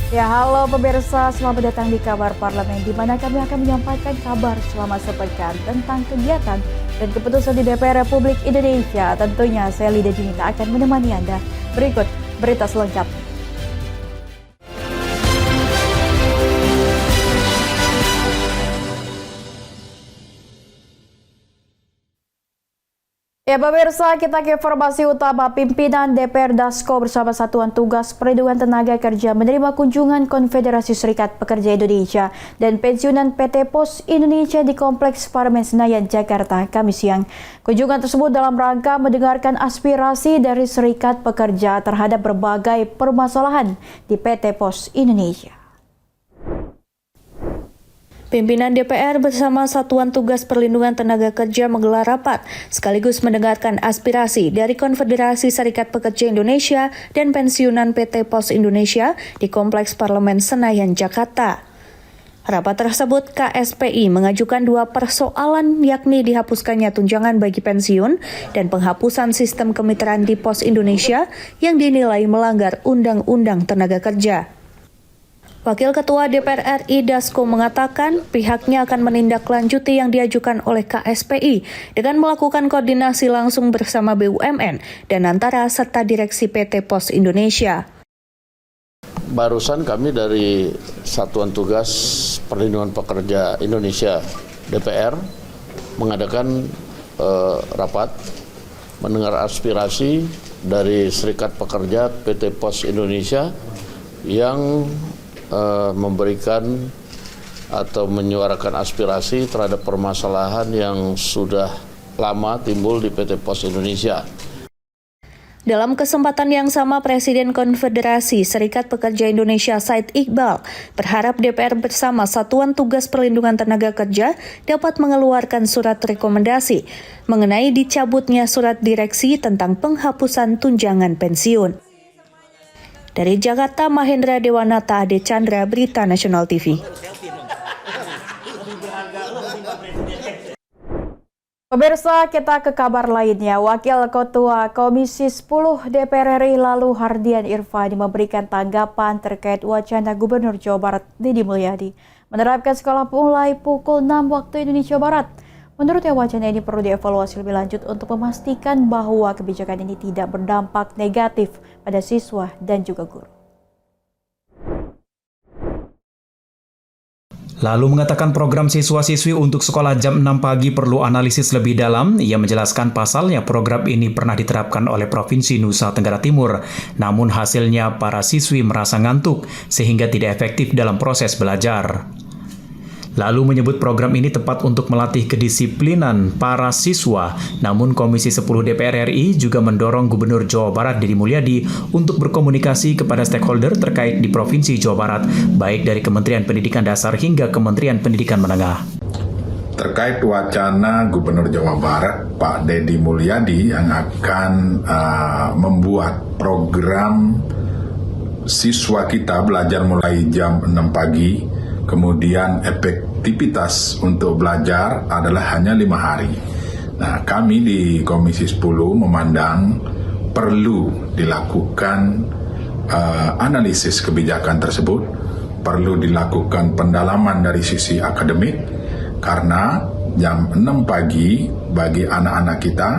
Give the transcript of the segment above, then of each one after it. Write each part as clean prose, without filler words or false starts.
Ya, halo pemirsa, selamat datang di Kabar Parlemen, di mana kami akan menyampaikan kabar selama sepekan tentang kegiatan dan keputusan di DPR Republik Indonesia. Tentunya saya Lida Junita akan menemani Anda. Berikut berita selengkapnya. Ya pemirsa, kita ke informasi utama. Pimpinan DPR Dasko bersama Satuan Tugas Perlindungan Tenaga Kerja menerima kunjungan Konfederasi Serikat Pekerja Indonesia dan Pensiunan PT Pos Indonesia di Kompleks Parlemen Senayan, Jakarta, Kamis siang. Kunjungan tersebut dalam rangka mendengarkan aspirasi dari Serikat Pekerja terhadap berbagai permasalahan di PT Pos Indonesia. Pimpinan DPR bersama Satuan Tugas Perlindungan Tenaga Kerja menggelar rapat sekaligus mendengarkan aspirasi dari Konfederasi Serikat Pekerja Indonesia dan Pensiunan PT Pos Indonesia di Kompleks Parlemen Senayan, Jakarta. Rapat tersebut KSPI mengajukan dua persoalan, yakni dihapuskannya tunjangan bagi pensiun dan penghapusan sistem kemitraan di Pos Indonesia yang dinilai melanggar Undang-Undang Tenaga Kerja. Wakil Ketua DPR RI Dasko mengatakan pihaknya akan menindaklanjuti yang diajukan oleh KSPI dengan melakukan koordinasi langsung bersama BUMN dan antara serta direksi PT Pos Indonesia. Barusan kami dari Satuan Tugas Perlindungan Pekerja Indonesia DPR mengadakan rapat mendengar aspirasi dari Serikat Pekerja PT Pos Indonesia yang memberikan atau menyuarakan aspirasi terhadap permasalahan yang sudah lama timbul di PT Pos Indonesia. Dalam kesempatan yang sama, Presiden Konfederasi Serikat Pekerja Indonesia Said Iqbal berharap DPR bersama Satuan Tugas Perlindungan Tenaga Kerja dapat mengeluarkan surat rekomendasi mengenai dicabutnya surat direksi tentang penghapusan tunjangan pensiun. Dari Jakarta, Mahendra Dewanata, Ade Chandra, Berita Nasional TV. Pemirsa, kita ke kabar lainnya. Wakil Ketua Komisi 10 DPR RI lalu Hardian Irfani memberikan tanggapan terkait wacana Gubernur Jawa Barat Deddy Mulyadi menerapkan sekolah mulai pukul 6 waktu Indonesia Barat. Menurutnya wacana ini perlu dievaluasi lebih lanjut untuk memastikan bahwa kebijakan ini tidak berdampak negatif pada siswa dan juga guru. Lalu mengatakan program siswa-siswi untuk sekolah jam 6 pagi perlu analisis lebih dalam. Ia menjelaskan pasalnya program ini pernah diterapkan oleh Provinsi Nusa Tenggara Timur. Namun hasilnya para siswi merasa ngantuk sehingga tidak efektif dalam proses belajar. Lalu menyebut program ini tepat untuk melatih kedisiplinan para siswa. Namun Komisi 10 DPR RI juga mendorong Gubernur Jawa Barat Deddy Mulyadi untuk berkomunikasi kepada stakeholder terkait di Provinsi Jawa Barat, baik dari Kementerian Pendidikan Dasar hingga Kementerian Pendidikan Menengah. Terkait wacana Gubernur Jawa Barat Pak Deddy Mulyadi yang akan membuat program siswa kita belajar mulai jam 6 pagi, kemudian efektivitas untuk belajar adalah hanya 5 hari. Nah, kami di Komisi 10 memandang perlu dilakukan analisis kebijakan tersebut, perlu dilakukan pendalaman dari sisi akademik, karena jam 6 pagi bagi anak-anak kita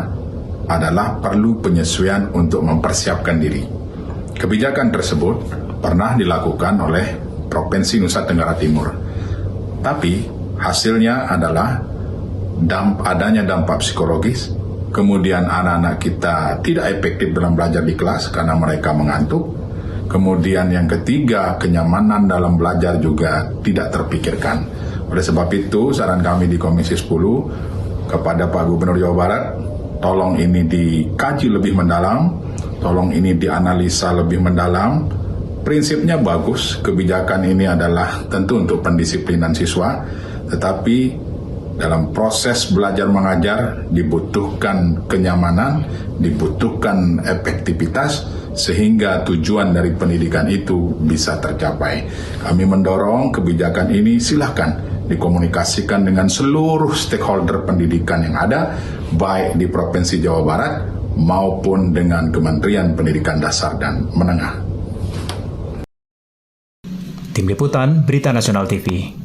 adalah perlu penyesuaian untuk mempersiapkan diri. Kebijakan tersebut pernah dilakukan oleh Provinsi Nusa Tenggara Timur. Tapi hasilnya adalah adanya dampak psikologis, kemudian anak-anak kita tidak efektif dalam belajar di kelas karena mereka mengantuk. Kemudian yang ketiga, kenyamanan dalam belajar juga tidak terpikirkan. Oleh sebab itu, saran kami di Komisi 10 kepada Pak Gubernur Jawa Barat, tolong ini dikaji lebih mendalam, tolong ini dianalisa lebih mendalam. Prinsipnya bagus, kebijakan ini adalah tentu untuk pendisiplinan siswa, tetapi dalam proses belajar mengajar dibutuhkan kenyamanan, dibutuhkan efektivitas, sehingga tujuan dari pendidikan itu bisa tercapai. Kami mendorong kebijakan ini silakan dikomunikasikan dengan seluruh stakeholder pendidikan yang ada, baik di Provinsi Jawa Barat maupun dengan Kementerian Pendidikan Dasar dan Menengah. Tim Liputan, Berita Nasional TV.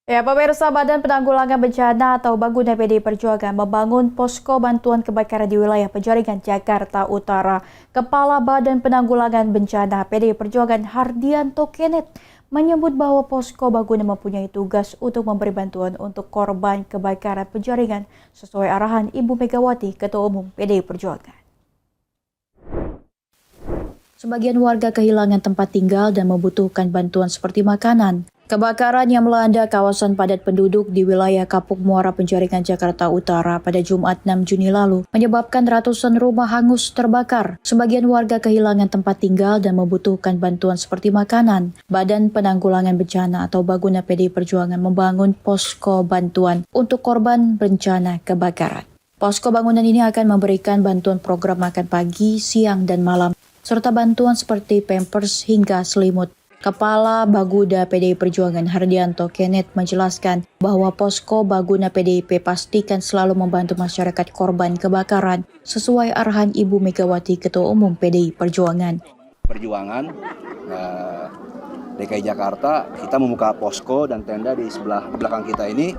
Ya, pemirsa, Badan Penanggulangan Bencana atau Baguna PDI Perjuangan membangun posko bantuan kebakaran di wilayah Penjaringan, Jakarta Utara. Kepala Badan Penanggulangan Bencana PDI Perjuangan Hardianto Kenneth menyebut bahwa posko Baguna mempunyai tugas untuk memberi bantuan untuk korban kebakaran Penjaringan sesuai arahan Ibu Megawati, Ketua Umum PDI Perjuangan. Sebagian warga kehilangan tempat tinggal dan membutuhkan bantuan seperti makanan. Kebakaran yang melanda kawasan padat penduduk di wilayah Kapuk Muara Penjaringan, Jakarta Utara pada Jumat 6 Juni lalu menyebabkan ratusan rumah hangus terbakar. Sebagian warga kehilangan tempat tinggal dan membutuhkan bantuan seperti makanan. Badan Penanggulangan Bencana atau Baguna PDI Perjuangan membangun posko bantuan untuk korban bencana kebakaran. Posko bangunan ini akan memberikan bantuan program makan pagi, siang, dan malam, serta bantuan seperti pampers hingga selimut. Kepala Baguda PDI Perjuangan Hardianto Kenneth menjelaskan bahwa posko Baguna PDIP pastikan selalu membantu masyarakat korban kebakaran sesuai arahan Ibu Megawati, Ketua Umum PDI Perjuangan. DKI Jakarta, kita membuka posko dan tenda di sebelah belakang kita ini.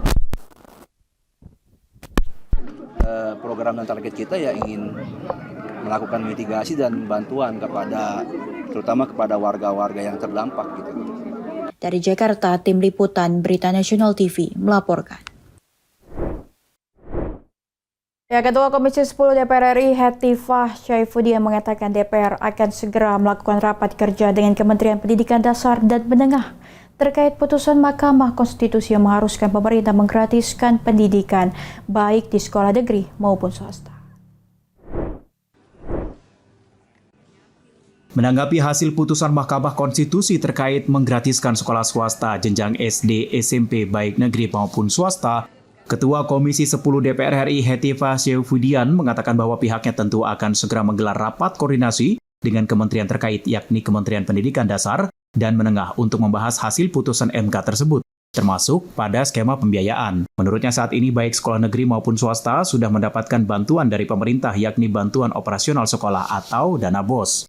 Program dan target kita ya ingin melakukan mitigasi dan bantuan terutama kepada warga-warga yang terdampak gitu. Dari Jakarta, Tim Liputan Berita Nasional TV melaporkan. Ya, Ketua Komisi 10 DPR RI Hetifah Syaifuddin mengatakan DPR akan segera melakukan rapat kerja dengan Kementerian Pendidikan Dasar dan Menengah terkait putusan Mahkamah Konstitusi yang mengharuskan pemerintah menggratiskan pendidikan baik di sekolah negeri maupun swasta. Menanggapi hasil putusan Mahkamah Konstitusi terkait menggratiskan sekolah swasta jenjang SD, SMP baik negeri maupun swasta, Ketua Komisi 10 DPR RI Hetifah Syaifuddin mengatakan bahwa pihaknya tentu akan segera menggelar rapat koordinasi dengan kementerian terkait yakni Kementerian Pendidikan Dasar dan Menengah untuk membahas hasil putusan MK tersebut, termasuk pada skema pembiayaan. Menurutnya saat ini baik sekolah negeri maupun swasta sudah mendapatkan bantuan dari pemerintah yakni bantuan operasional sekolah atau dana BOS.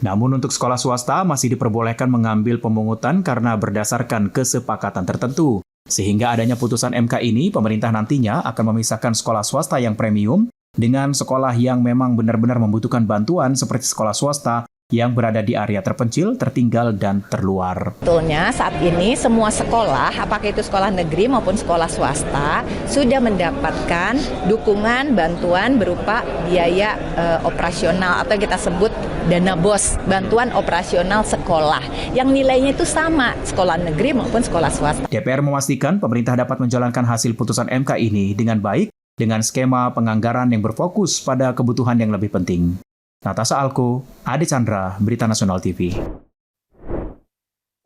Namun untuk sekolah swasta masih diperbolehkan mengambil pemungutan karena berdasarkan kesepakatan tertentu. Sehingga adanya putusan MK ini, pemerintah nantinya akan memisahkan sekolah swasta yang premium dengan sekolah yang memang benar-benar membutuhkan bantuan seperti sekolah swasta yang berada di area terpencil, tertinggal, dan terluar. Sebetulnya saat ini semua sekolah, apakah itu sekolah negeri maupun sekolah swasta, sudah mendapatkan dukungan bantuan berupa biaya operasional atau kita sebut dana BOS, bantuan operasional sekolah, yang nilainya itu sama sekolah negeri maupun sekolah swasta. DPR memastikan pemerintah dapat menjalankan hasil putusan MK ini dengan baik dengan skema penganggaran yang berfokus pada kebutuhan yang lebih penting. Natasha Alko, Adi Chandra, Berita Nasional TV.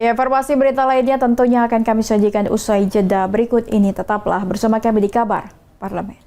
Ya, informasi berita lainnya tentunya akan kami sajikan usai jeda berikut ini. Tetaplah bersama kami di Kabar Parlemen.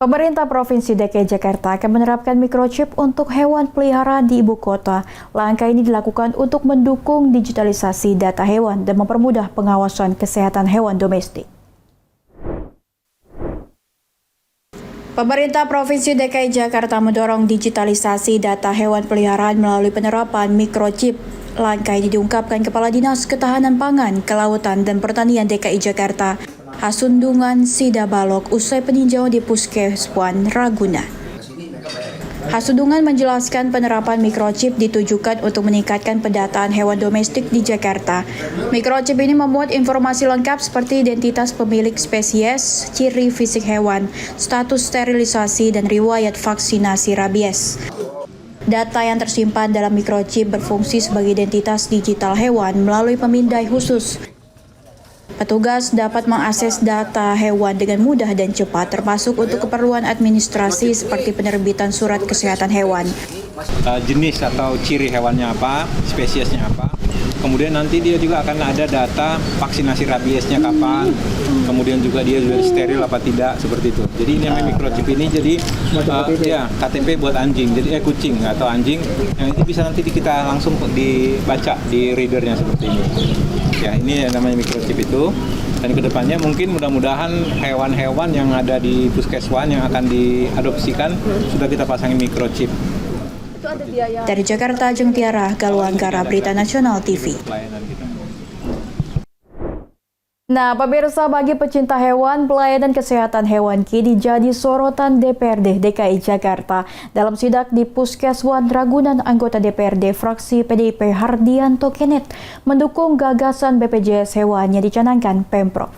Pemerintah Provinsi DKI Jakarta akan menerapkan microchip untuk hewan peliharaan di ibu kota. Langkah ini dilakukan untuk mendukung digitalisasi data hewan dan mempermudah pengawasan kesehatan hewan domestik. Pemerintah Provinsi DKI Jakarta mendorong digitalisasi data hewan peliharaan melalui penerapan microchip. Langkah ini diungkapkan Kepala Dinas Ketahanan Pangan, Kelautan, dan Pertanian DKI Jakarta, Hasundungan Sidabalok, usai peninjauan di Puskeswan Raguna. Hasundungan menjelaskan penerapan microchip ditujukan untuk meningkatkan pendataan hewan domestik di Jakarta. Microchip ini memuat informasi lengkap seperti identitas pemilik spesies, ciri fisik hewan, status sterilisasi, dan riwayat vaksinasi rabies. Data yang tersimpan dalam microchip berfungsi sebagai identitas digital hewan melalui pemindai khusus. Petugas dapat mengakses data hewan dengan mudah dan cepat, termasuk untuk keperluan administrasi seperti penerbitan surat kesehatan hewan. Jenis atau ciri hewannya apa, spesiesnya apa, Kemudian nanti dia juga akan ada data vaksinasi rabiesnya kapan, kemudian juga dia sudah steril apa tidak, seperti itu. Jadi ini namanya microchip ini jadi ya KTP buat anjing, jadi kucing atau anjing yang itu bisa nanti kita langsung dibaca di readernya seperti ini. Ya ini yang namanya microchip itu. Dan kedepannya mungkin mudah-mudahan hewan-hewan yang ada di puskeswan yang akan diadopsikan sudah kita pasangin microchip. Dari Jakarta, Ajeng Tiara, Galuangkara, Berita Nasional TV. Nah, pemirsa, bagi pecinta hewan, pelayanan kesehatan hewan kini jadi sorotan DPRD DKI Jakarta. Dalam sidak di Puskeswan Ragunan, anggota DPRD fraksi PDIP Hardianto Kenneth mendukung gagasan BPJS Hewan yang dicanangkan Pemprov.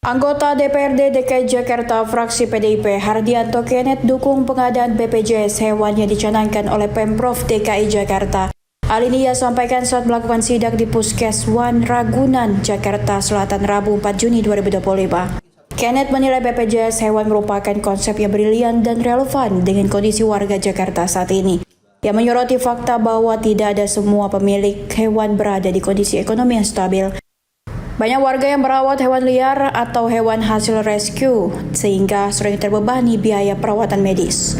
Anggota DPRD DKI Jakarta fraksi PDIP Hardianto Kenneth dukung pengadaan BPJS Hewan yang dicanangkan oleh Pemprov DKI Jakarta. Hal ini ia sampaikan saat melakukan sidak di Puskeswan Ragunan, Jakarta Selatan, Rabu 4 Juni 2025. Kenneth menilai BPJS Hewan merupakan konsep yang brilian dan relevan dengan kondisi warga Jakarta saat ini. Ia menyoroti fakta bahwa tidak ada semua pemilik hewan berada di kondisi ekonomi yang stabil. Banyak warga yang merawat hewan liar atau hewan hasil rescue, sehingga sering terbebani biaya perawatan medis.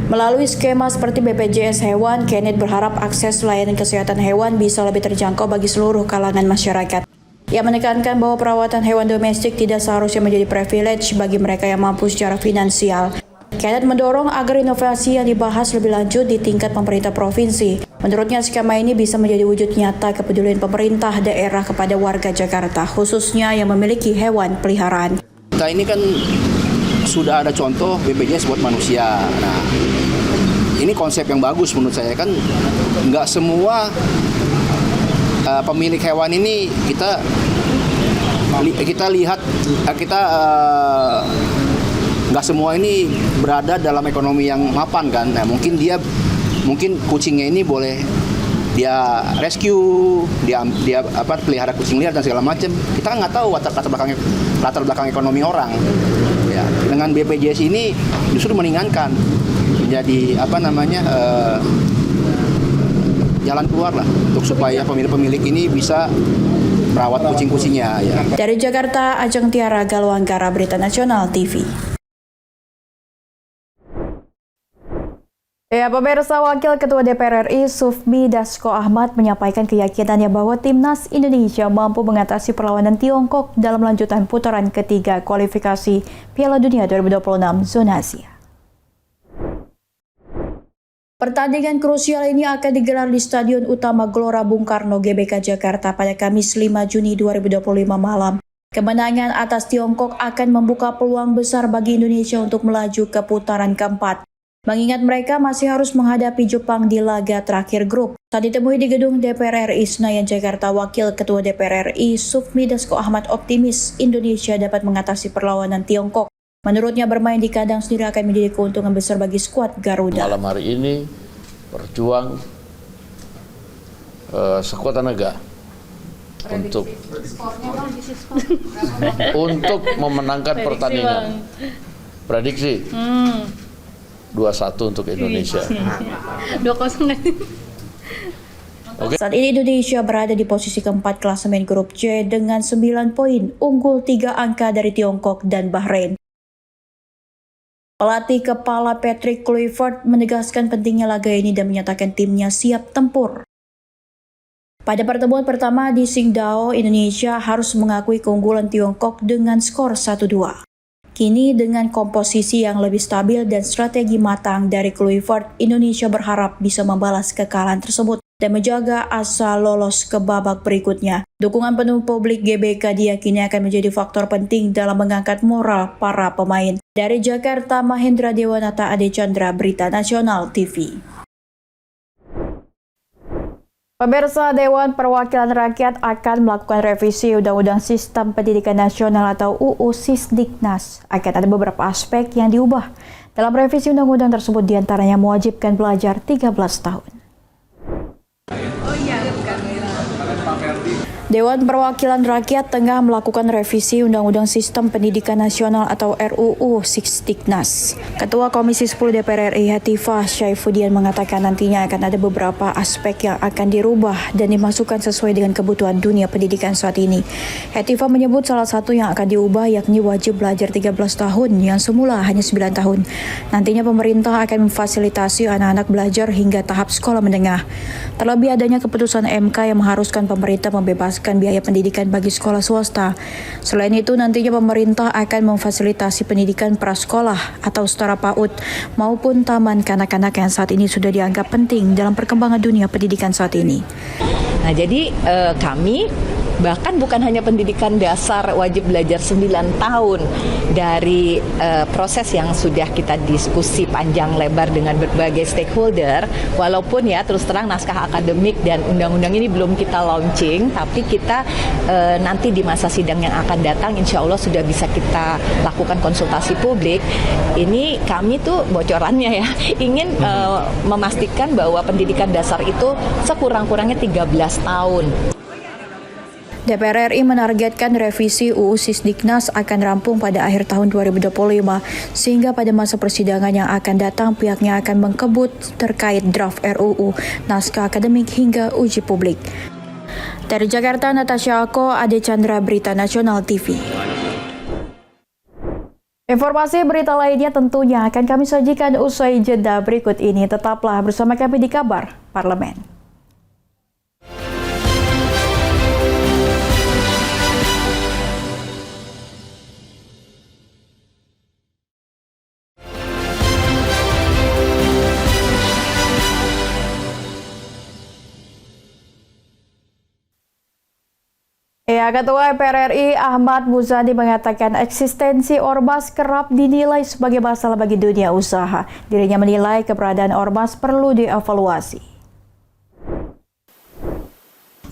Melalui skema seperti BPJS Hewan, Kenneth berharap akses layanan kesehatan hewan bisa lebih terjangkau bagi seluruh kalangan masyarakat. Ia menekankan bahwa perawatan hewan domestik tidak seharusnya menjadi privilege bagi mereka yang mampu secara finansial. Kenneth mendorong agar inovasi yang dibahas lebih lanjut di tingkat pemerintah provinsi. Menurutnya, skema ini bisa menjadi wujud nyata kepedulian pemerintah daerah kepada warga Jakarta, khususnya yang memiliki hewan peliharaan. Kita ini kan sudah ada contoh BPJS buat manusia. Nah, ini konsep yang bagus menurut saya, kan nggak semua pemilik hewan ini kita lihat nggak semua ini berada dalam ekonomi yang mapan kan. Nah, mungkin kucingnya ini boleh dia rescue, dia pelihara kucing liar dan segala macam. Kita kan nggak tahu latar belakang ekonomi orang. Ya, dengan BPJS ini justru meringankan, menjadi jalan keluar lah untuk supaya pemilik ini bisa merawat kucing-kucingnya. Ya. Dari Jakarta, Ajeng Tiara, Galuangkara, Berita Nasional TV. Ya, pemirsa, Wakil Ketua DPR RI Sufmi Dasko Ahmad menyampaikan keyakinannya bahwa Timnas Indonesia mampu mengatasi perlawanan Tiongkok dalam lanjutan putaran ketiga kualifikasi Piala Dunia 2026 zona Asia. Pertandingan krusial ini akan digelar di Stadion Utama Gelora Bung Karno GBK Jakarta pada Kamis 5 Juni 2025 malam. Kemenangan atas Tiongkok akan membuka peluang besar bagi Indonesia untuk melaju ke putaran keempat. Mengingat mereka masih harus menghadapi Jepang di laga terakhir grup. Saat ditemui di gedung DPR RI Senayan Jakarta, Wakil Ketua DPR RI Sufmi Dasko Ahmad optimis Indonesia dapat mengatasi perlawanan Tiongkok. Menurutnya, bermain di kandang sendiri akan menjadi keuntungan besar bagi skuad Garuda. Malam hari ini berjuang sekuat tenaga untuk memenangkan pertandingan. Prediksi 2-1 untuk Indonesia. 2-0 kan? Saat ini Indonesia berada di posisi keempat klasemen grup C dengan 9 poin, unggul 3 angka dari Tiongkok dan Bahrain. Pelatih kepala Patrick Kluivert menegaskan pentingnya laga ini dan menyatakan timnya siap tempur. Pada pertemuan pertama di Qingdao, Indonesia harus mengakui keunggulan Tiongkok dengan skor 1-2. Kini dengan komposisi yang lebih stabil dan strategi matang dari Kluivert, Indonesia berharap bisa membalas kekalahan tersebut dan menjaga asa lolos ke babak berikutnya. Dukungan penuh publik GBK diyakini akan menjadi faktor penting dalam mengangkat moral para pemain. Dari Jakarta, Mahendra Dewanata, Ade Chandra, Berita Nasional TV. Pemirsa, Dewan Perwakilan Rakyat akan melakukan revisi Undang-Undang Sistem Pendidikan Nasional atau UU Sisdiknas. Akan ada beberapa aspek yang diubah. Dalam revisi undang-undang tersebut diantaranya mewajibkan belajar 13 tahun. Dewan Perwakilan Rakyat tengah melakukan revisi Undang-Undang Sistem Pendidikan Nasional atau RUU Sisdiknas. Ketua Komisi 10 DPR RI Hetifah Syaifuddin mengatakan nantinya akan ada beberapa aspek yang akan dirubah dan dimasukkan sesuai dengan kebutuhan dunia pendidikan saat ini. Hetifah menyebut salah satu yang akan diubah yakni wajib belajar 13 tahun yang semula hanya 9 tahun. Nantinya pemerintah akan memfasilitasi anak-anak belajar hingga tahap sekolah menengah. Terlebih adanya keputusan MK yang mengharuskan pemerintah membebaskan biaya pendidikan bagi sekolah swasta. Selain itu, nantinya pemerintah akan memfasilitasi pendidikan prasekolah atau setara PAUD maupun taman kanak-kanak yang saat ini sudah dianggap penting dalam perkembangan dunia pendidikan saat ini. Nah, jadi kami bahkan bukan hanya pendidikan dasar wajib belajar 9 tahun dari proses yang sudah kita diskusi panjang lebar dengan berbagai stakeholder, walaupun ya terus terang naskah akademik dan undang-undang ini belum kita launching, tapi kita nanti di masa sidang yang akan datang insya Allah sudah bisa kita lakukan konsultasi publik. Ini kami tuh bocorannya ya ingin memastikan bahwa pendidikan dasar itu sekurang-kurangnya 13 tahun. DPR RI menargetkan revisi UU Sisdiknas akan rampung pada akhir tahun 2025, sehingga pada masa persidangan yang akan datang pihaknya akan mengkebut terkait draft RUU, naskah akademik hingga uji publik. Dari Jakarta, Natasha Ako, Ade Chandra, Berita Nasional TV. Informasi berita lainnya tentunya akan kami sajikan usai jeda berikut ini. Tetaplah bersama kami di Kabar Parlemen. Ya, Ketua DPR RI Ahmad Muzani mengatakan eksistensi Ormas kerap dinilai sebagai masalah bagi dunia usaha. Dirinya menilai keberadaan Ormas perlu dievaluasi.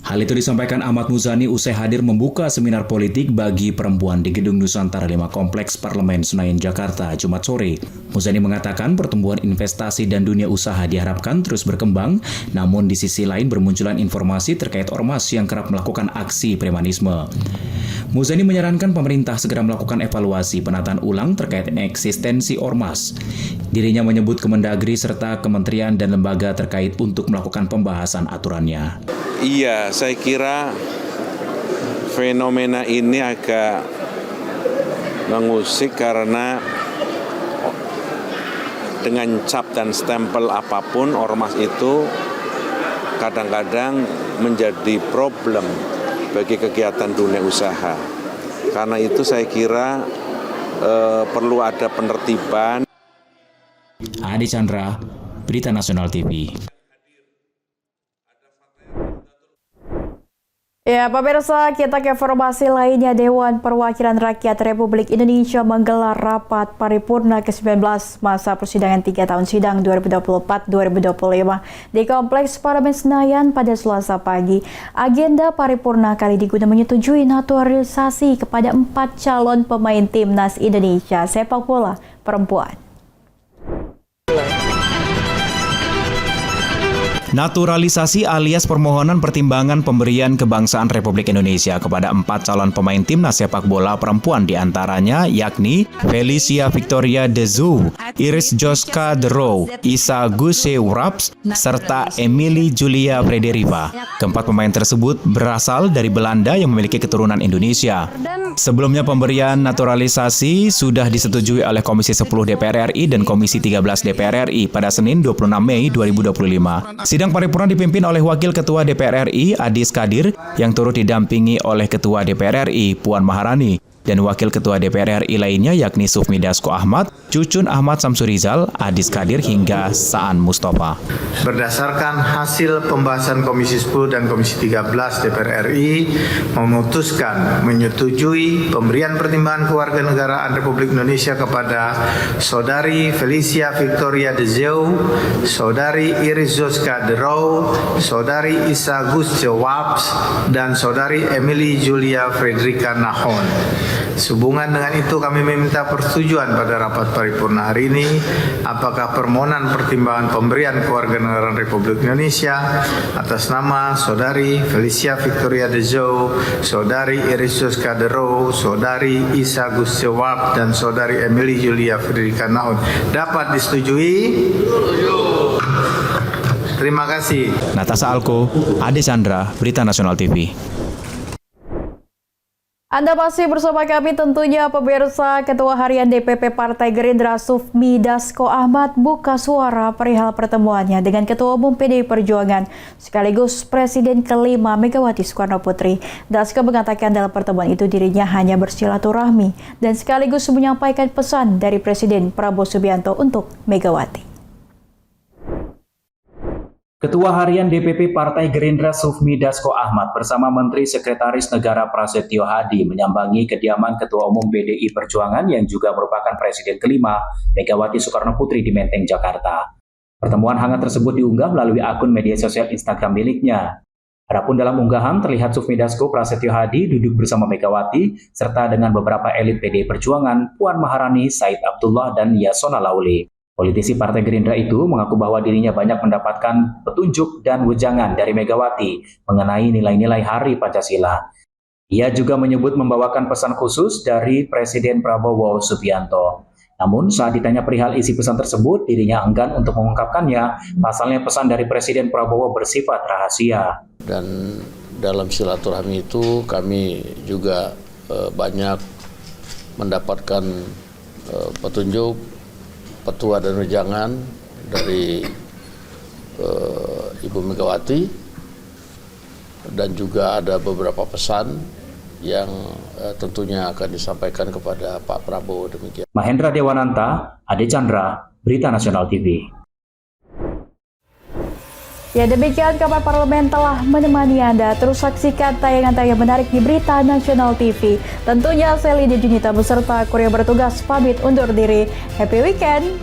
Hal itu disampaikan Ahmad Muzani usai hadir membuka seminar politik bagi perempuan di Gedung Nusantara 5 Kompleks Parlemen Senayan, Jakarta, Jumat sore. Muzani mengatakan pertumbuhan investasi dan dunia usaha diharapkan terus berkembang, namun di sisi lain bermunculan informasi terkait ormas yang kerap melakukan aksi premanisme. Muzani menyarankan pemerintah segera melakukan evaluasi penataan ulang terkait eksistensi ormas. Dirinya menyebut Kemendagri serta kementerian dan lembaga terkait untuk melakukan pembahasan aturannya. Iya, saya kira fenomena ini agak mengusik karena dengan cap dan stempel apapun ormas itu kadang-kadang menjadi problem bagi kegiatan dunia usaha. Karena itu saya kira perlu ada penertiban. Adi Chandra, Berita Nasional TV. Ya, pemirsa, kita ke informasi lainnya. Dewan Perwakilan Rakyat Republik Indonesia menggelar rapat paripurna ke-19 masa persidangan 3 tahun sidang 2024-2025 di Kompleks Parlemen Senayan pada Selasa pagi. Agenda paripurna kali ini guna menyetujui naturalisasi kepada 4 calon pemain timnas Indonesia sepak bola perempuan. Naturalisasi alias permohonan pertimbangan pemberian kebangsaan Republik Indonesia kepada 4 calon pemain timnas sepak bola perempuan diantaranya yakni Felicia Victoria De Zou, Iris Joska De Roo, Isa Guse Wraps, serta Emily Julia Frederiva. Keempat pemain tersebut berasal dari Belanda yang memiliki keturunan Indonesia. Sebelumnya pemberian naturalisasi sudah disetujui oleh Komisi 10 DPR RI dan Komisi 13 DPR RI pada Senin 26 Mei 2025. Sidang paripurna dipimpin oleh Wakil Ketua DPR RI Adis Kadir yang turut didampingi oleh Ketua DPR RI Puan Maharani dan Wakil Ketua DPR RI lainnya yakni Sufmi Dasko Ahmad, Cucun Ahmad Samsurizal, Adis Kadir hingga Saan Mustafa. Berdasarkan hasil pembahasan Komisi 10 dan Komisi 13 DPR RI memutuskan menyetujui pemberian pertimbangan kewarganegaraan Republik Indonesia kepada Saudari Felicia Victoria De Zou, Saudari Iris Joska De Roo, Saudari Isa Gusce Waps, dan Saudari Emily Julia Frederica Nahon. Sehubungan dengan itu kami meminta persetujuan pada rapat paripurna hari ini apakah permohonan pertimbangan pemberian kewarganegaraan Republik Indonesia atas nama Saudari Felicia Victoria De Zou, Saudari Irisus Kadero, Saudari Isa Gustewab dan Saudari Emily Julia Fredrika Naun dapat disetujui? Terima kasih. Natasha Alko, Ade Chandra, Berita Nasional TV. Anda masih bersama kami tentunya pemirsa. Ketua Harian DPP Partai Gerindra Sufmi Dasko Ahmad buka suara perihal pertemuannya dengan Ketua Umum PDI Perjuangan sekaligus Presiden kelima Megawati Soekarno Putri. Dasko mengatakan dalam pertemuan itu dirinya hanya bersilaturahmi dan sekaligus menyampaikan pesan dari Presiden Prabowo Subianto untuk Megawati. Ketua Harian DPP Partai Gerindra Sufmi Dasko Ahmad bersama Menteri Sekretaris Negara Prasetyo Hadi menyambangi kediaman Ketua Umum PDI Perjuangan yang juga merupakan Presiden kelima Megawati Soekarno Putri di Menteng, Jakarta. Pertemuan hangat tersebut diunggah melalui akun media sosial Instagram miliknya. Adapun dalam unggahan terlihat Sufmi Dasko Prasetyo Hadi duduk bersama Megawati serta dengan beberapa elit PDI Perjuangan, Puan Maharani, Said Abdullah, dan Yasona Lauli. Politisi Partai Gerindra itu mengaku bahwa dirinya banyak mendapatkan petunjuk dan wejangan dari Megawati mengenai nilai-nilai Hari Pancasila. Ia juga menyebut membawakan pesan khusus dari Presiden Prabowo Subianto. Namun saat ditanya perihal isi pesan tersebut, dirinya enggan untuk mengungkapkannya, pasalnya pesan dari Presiden Prabowo bersifat rahasia. Dan dalam silaturahmi itu kami juga banyak mendapatkan petunjuk, petua dan wejangan dari Ibu Megawati, dan juga ada beberapa pesan yang tentunya akan disampaikan kepada Pak Prabowo. Demikian. Mahendra Dewananta, Ade Chandra, Berita Nasional TV. Ya, demikian kabar parlemen telah menemani Anda. Terus saksikan tayangan-tayangan menarik di Berita Nasional TV. Tentunya Selly Junita beserta kru yang bertugas pamit undur diri. Happy weekend!